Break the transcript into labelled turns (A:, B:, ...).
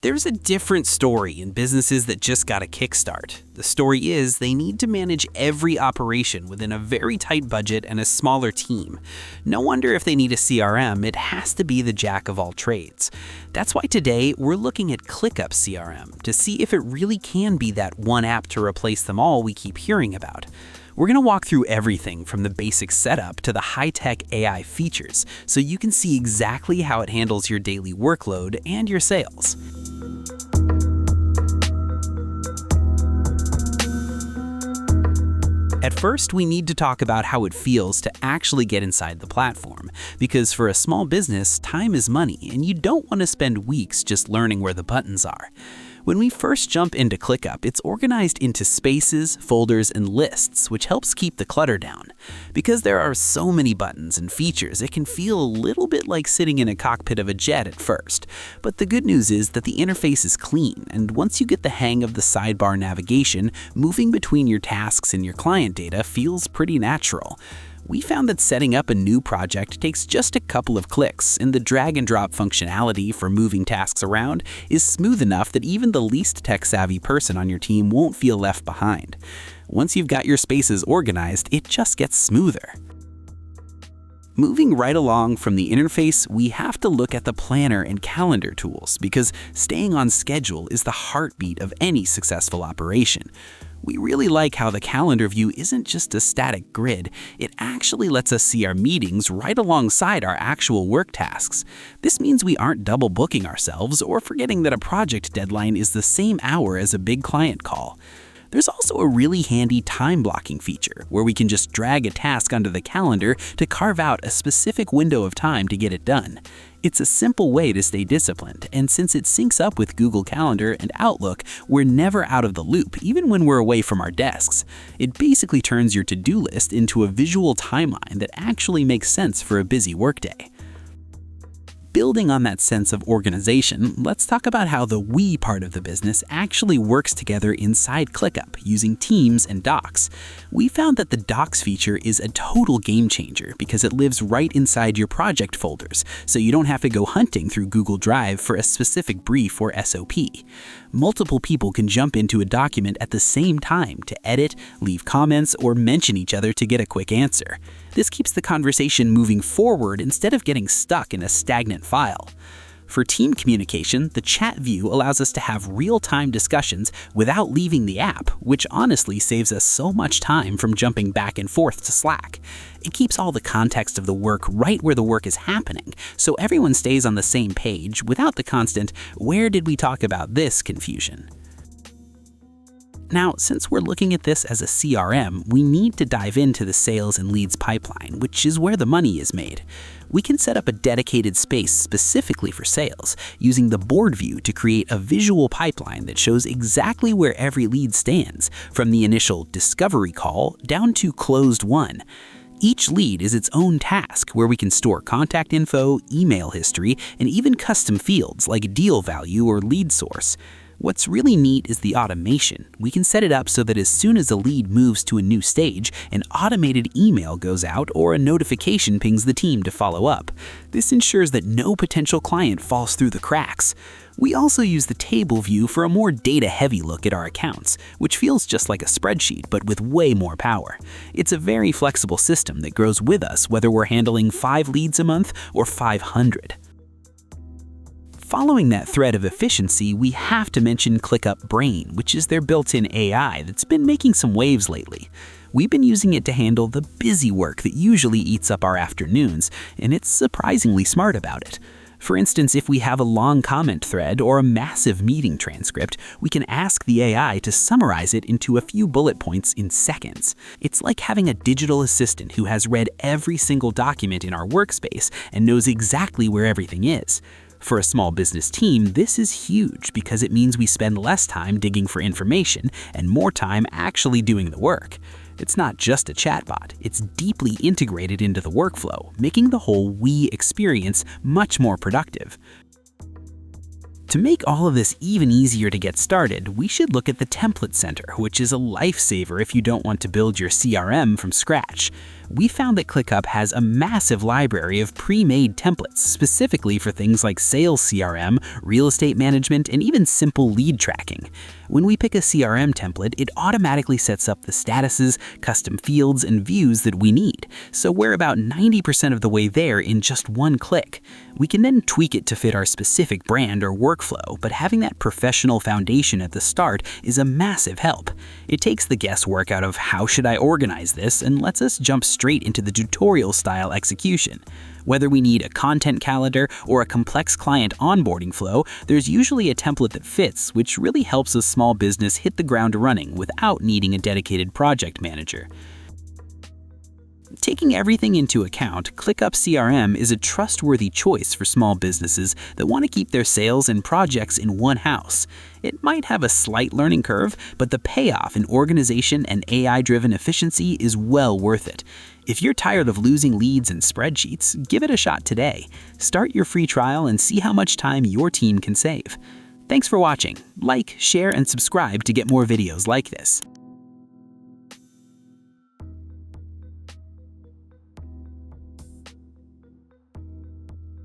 A: There's a different story in businesses that just got a kickstart. The story is they need to manage every operation within a very tight budget and a smaller team. No wonder if they need a CRM, it has to be the jack of all trades. That's why today we're looking at ClickUp CRM to see if it really can be that one app to replace them all we keep hearing about. We're going to walk through everything from the basic setup to the high-tech AI features so you can see exactly how it handles your daily workload and your sales. At first, we need to talk about how it feels to actually get inside the platform, because for a small business, time is money, and you don't want to spend weeks just learning where the buttons are. When we first jump into ClickUp, it's organized into spaces, folders, and lists, which helps keep the clutter down. Because there are so many buttons and features, it can feel a little bit like sitting in a cockpit of a jet at first. But the good news is that the interface is clean, and once you get the hang of the sidebar navigation, moving between your tasks and your client data feels pretty natural. We found that setting up a new project takes just a couple of clicks, and the drag and drop functionality for moving tasks around is smooth enough that even the least tech-savvy person on your team won't feel left behind. Once you've got your spaces organized, it just gets smoother. Moving right along from the interface, we have to look at the planner and calendar tools because staying on schedule is the heartbeat of any successful operation. We really like how the calendar view isn't just a static grid, it actually lets us see our meetings right alongside our actual work tasks. This means we aren't double booking ourselves or forgetting that a project deadline is the same hour as a big client call. There's also a really handy time blocking feature where we can just drag a task onto the calendar to carve out a specific window of time to get it done. It's a simple way to stay disciplined, and since it syncs up with Google Calendar and Outlook, we're never out of the loop, even when we're away from our desks. It basically turns your to-do list into a visual timeline that actually makes sense for a busy workday. Building on that sense of organization, let's talk about how the we part of the business actually works together inside ClickUp using Teams and Docs. We found that the Docs feature is a total game changer because it lives right inside your project folders, so you don't have to go hunting through Google Drive for a specific brief or SOP. Multiple people can jump into a document at the same time to edit, leave comments, or mention each other to get a quick answer. This keeps the conversation moving forward instead of getting stuck in a stagnant file. For team communication, the chat view allows us to have real-time discussions without leaving the app, which honestly saves us so much time from jumping back and forth to Slack. It keeps all the context of the work right where the work is happening, so everyone stays on the same page without the constant, "where did we talk about this?" confusion. Now, since we're looking at this as a CRM, we need to dive into the sales and leads pipeline, which is where the money is made. We can set up a dedicated space specifically for sales, using the board view to create a visual pipeline that shows exactly where every lead stands, from the initial discovery call down to closed one. Each lead is its own task where we can store contact info, email history, and even custom fields like deal value or lead source. What's really neat is the automation. We can set it up so that as soon as a lead moves to a new stage, an automated email goes out or a notification pings the team to follow up. This ensures that no potential client falls through the cracks. We also use the table view for a more data-heavy look at our accounts, which feels just like a spreadsheet but with way more power. It's a very flexible system that grows with us whether we're handling 5 leads a month or 500. Following that thread of efficiency, we have to mention ClickUp Brain, which is their built-in AI that's been making some waves lately. We've been using it to handle the busy work that usually eats up our afternoons, and it's surprisingly smart about it. For instance, if we have a long comment thread or a massive meeting transcript, we can ask the AI to summarize it into a few bullet points in seconds. It's like having a digital assistant who has read every single document in our workspace and knows exactly where everything is. For a small business team, this is huge because it means we spend less time digging for information and more time actually doing the work. It's not just a chatbot, it's deeply integrated into the workflow, making the whole we experience much more productive. To make all of this even easier to get started, we should look at the Template Center, which is a lifesaver if you don't want to build your CRM from scratch. We found that ClickUp has a massive library of pre-made templates specifically for things like sales CRM, real estate management, and even simple lead tracking. When we pick a CRM template, it automatically sets up the statuses, custom fields, and views that we need, so we're about 90% of the way there in just one click. We can then tweak it to fit our specific brand or workflow, but having that professional foundation at the start is a massive help. It takes the guesswork out of how should I organize this and lets us jump straight into the tutorial-style execution. Whether we need a content calendar or a complex client onboarding flow, there's usually a template that fits, which really helps a small business hit the ground running without needing a dedicated project manager. Taking everything into account, ClickUp CRM is a trustworthy choice for small businesses that want to keep their sales and projects in one house. It might have a slight learning curve, but the payoff in organization and AI-driven efficiency is well worth it. If you're tired of losing leads and spreadsheets, give it a shot today. Start your free trial and see how much time your team can save. Thanks for watching. Like, share, and subscribe to get more videos like this.